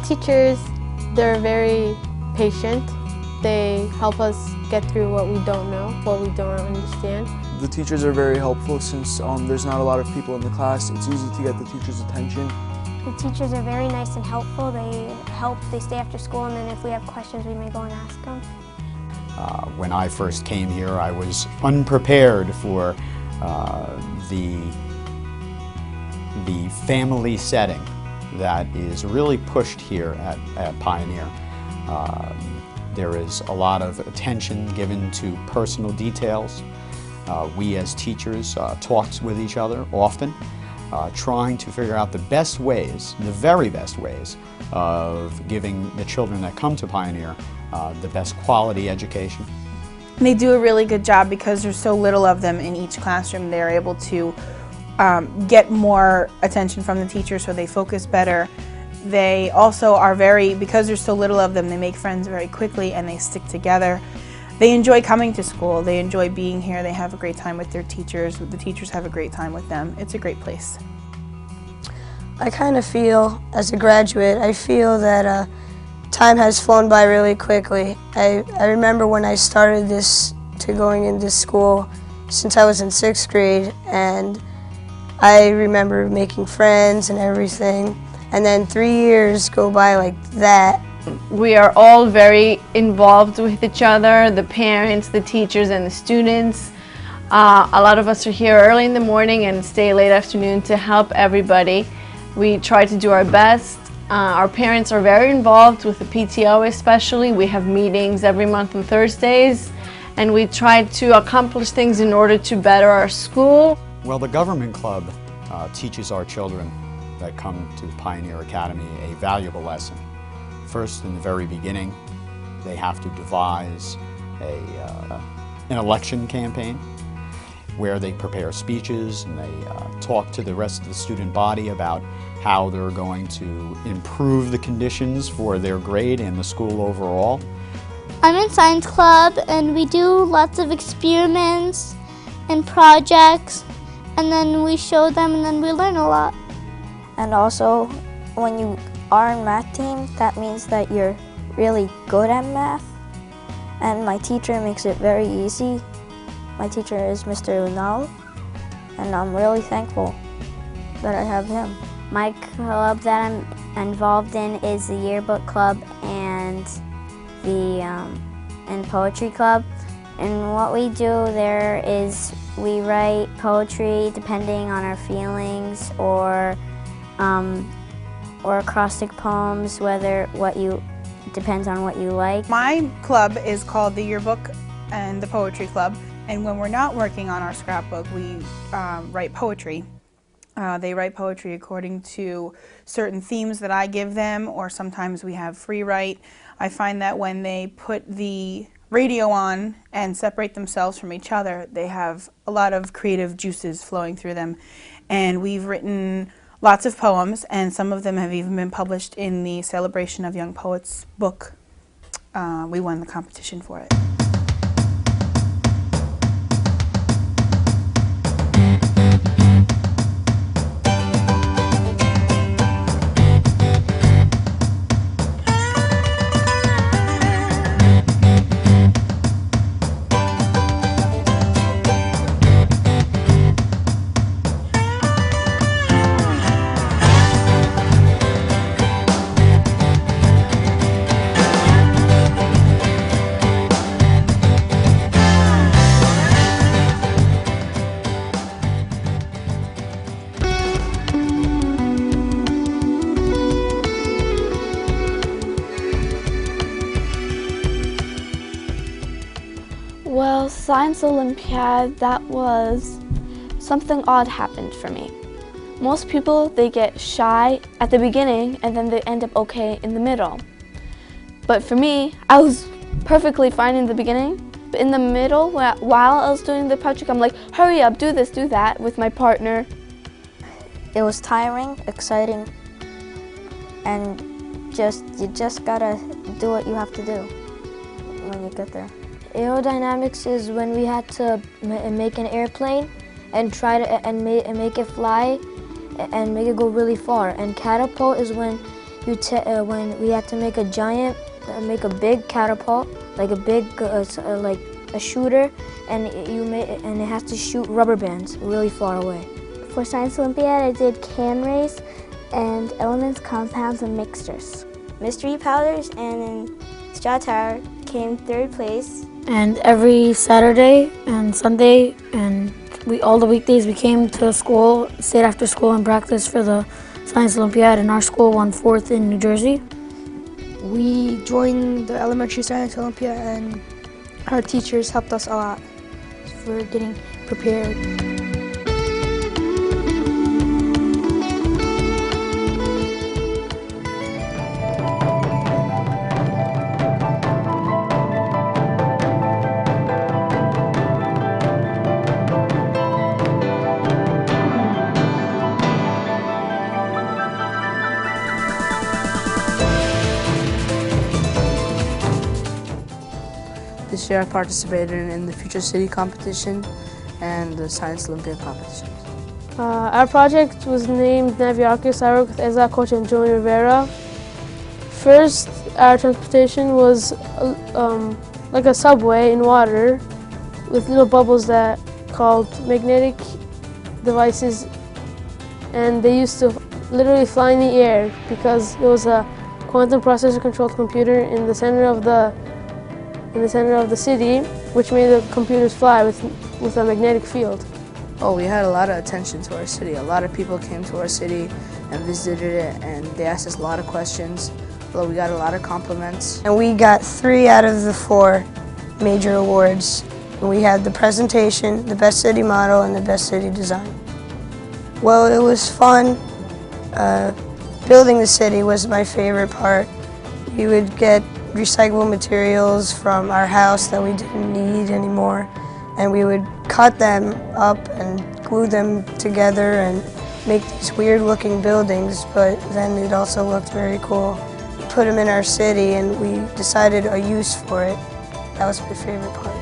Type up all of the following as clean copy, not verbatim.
teachers, they're very patient. They help us get through what we don't know, what we don't understand. The teachers are very helpful since there's not a lot of people in the class. It's easy to get the teachers' attention. The teachers are very nice and helpful. They stay after school, and then if we have questions, we may go and ask them. When I first came here, I was unprepared for the family setting that is really pushed here at Pioneer. There is a lot of attention given to personal details. We as teachers talk with each other often, trying to figure out the best ways, the very best ways, of giving the children that come to Pioneer the best quality education. They do a really good job because there's so little of them in each classroom. They're able to get more attention from the teachers, so they focus better. They also are because there's so little of them, they make friends very quickly and they stick together. They enjoy coming to school. They enjoy being here. They have a great time with their teachers. The teachers have a great time with them. It's a great place. I kind of feel, as a graduate, I feel that time has flown by really quickly. I remember when I started going into school since I was in 6th grade, and I remember making friends and everything. And then 3 years go by like that. We are all very involved with each other, the parents, the teachers, and the students. A lot of us are here early in the morning and stay late afternoon to help everybody. We try to do our best. Our parents are very involved with the PTO especially. We have meetings every month on Thursdays, and we try to accomplish things in order to better our school. Well, the Government Club teaches our children that come to Pioneer Academy a valuable lesson. First, in the very beginning, they have to devise an election campaign where they prepare speeches and they talk to the rest of the student body about how they're going to improve the conditions for their grade and the school overall. I'm in science club, and we do lots of experiments and projects, and then we show them, and then we learn a lot. And also, when you are in math team, that means that you're really good at math. And my teacher makes it very easy. My teacher is Mr. Unal, and I'm really thankful that I have him. My club that I'm involved in is the yearbook club and the poetry club. And what we do there is we write poetry depending on our feelings, or acrostic poems, depends on what you like. My club is called the Yearbook and the Poetry Club, and when we're not working on our scrapbook, we write poetry. They write poetry according to certain themes that I give them, or sometimes we have free write. I find that when they put the radio on and separate themselves from each other, they have a lot of creative juices flowing through them. And we've written lots of poems, and some of them have even been published in the Celebration of Young Poets book. We won the competition for it. Well, Science Olympiad, that was something odd happened for me. Most people, they get shy at the beginning and then they end up okay in the middle. But for me, I was perfectly fine in the beginning, but in the middle, while I was doing the project, I'm like, hurry up, do this, do that with my partner. It was tiring, exciting, and you just gotta do what you have to do when you get there. Aerodynamics is when we had to make an airplane and try to make it fly and make it go really far. And catapult is when when we had to make a big catapult, like like a shooter, and it has to shoot rubber bands really far away. For Science Olympiad, I did can race and elements, compounds, and mixtures. Mystery powders and in straw tower came 3rd place. And every Saturday and Sunday and all the weekdays we came to school, stayed after school and practiced for the Science Olympiad, and our school won 4th in New Jersey. We joined the Elementary Science Olympiad and our teachers helped us a lot for getting prepared. This year I participated in the Future City competition and the Science Olympiad competition. Our project was named Naviarchus. I worked with ESA coach and Joey Rivera. First, our transportation was like a subway in water with little bubbles that called magnetic devices, and they used to literally fly in the air because it was a quantum processor controlled computer in the center of the city, which made the computers fly with a magnetic field. Oh, we had a lot of attention to our city. A lot of people came to our city and visited it, and they asked us a lot of questions. Well, we got a lot of compliments. And we got 3 out of the 4 major awards. And we had the presentation, the best city model, and the best city design. Well, it was fun. Building the city was my favorite part. We would get recyclable materials from our house that we didn't need anymore, and we would cut them up and glue them together and make these weird looking buildings, but then it also looked very cool. We put them in our city and we decided a use for it. That was my favorite part.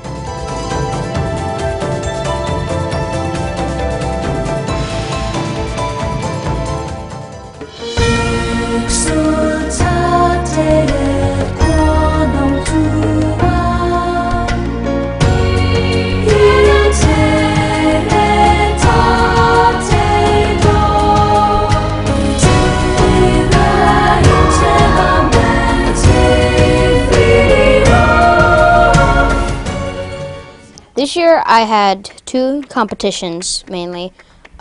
This year I had 2 competitions mainly.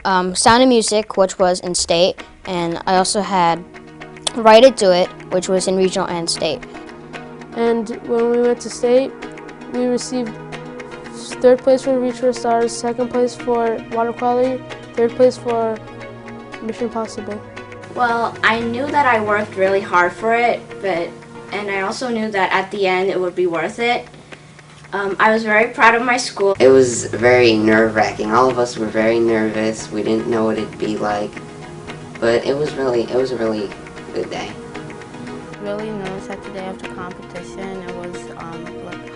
Sound and Music, which was in state, and I also had Write It, Do It, which was in regional and state. And when we went to state, we received 3rd place for Reach for Stars, 2nd place for Water Quality, 3rd place for Mission Possible. Well, I knew that I worked really hard for it, and I also knew that at the end it would be worth it. I was very proud of my school. It was very nerve-wracking. All of us were very nervous. We didn't know what it'd be like, but it was a really good day. Really nervous at the day of the competition. It was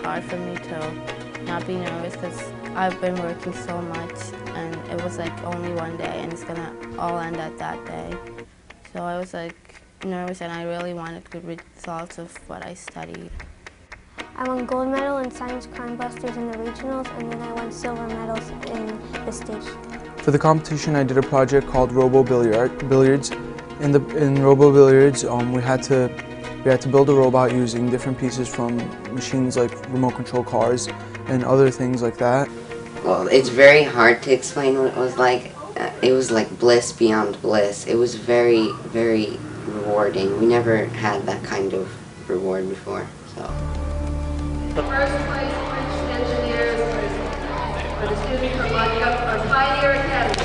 hard for me to not be nervous because I've been working so much, and it was like only one day, and it's gonna all end at that day. So I was like nervous, and I really wanted good results of what I studied. I won gold medal in Science Crime Busters in the regionals, and then I won silver medals in the state. For the competition, I did a project called Robo Billiards. In Robo Billiards, we had to build a robot using different pieces from machines like remote control cars and other things like that. Well, it's very hard to explain what it was like. It was like bliss beyond bliss. It was very, very rewarding. We never had that kind of reward before, so. First place, French engineers, for the students from Pioneer Academy.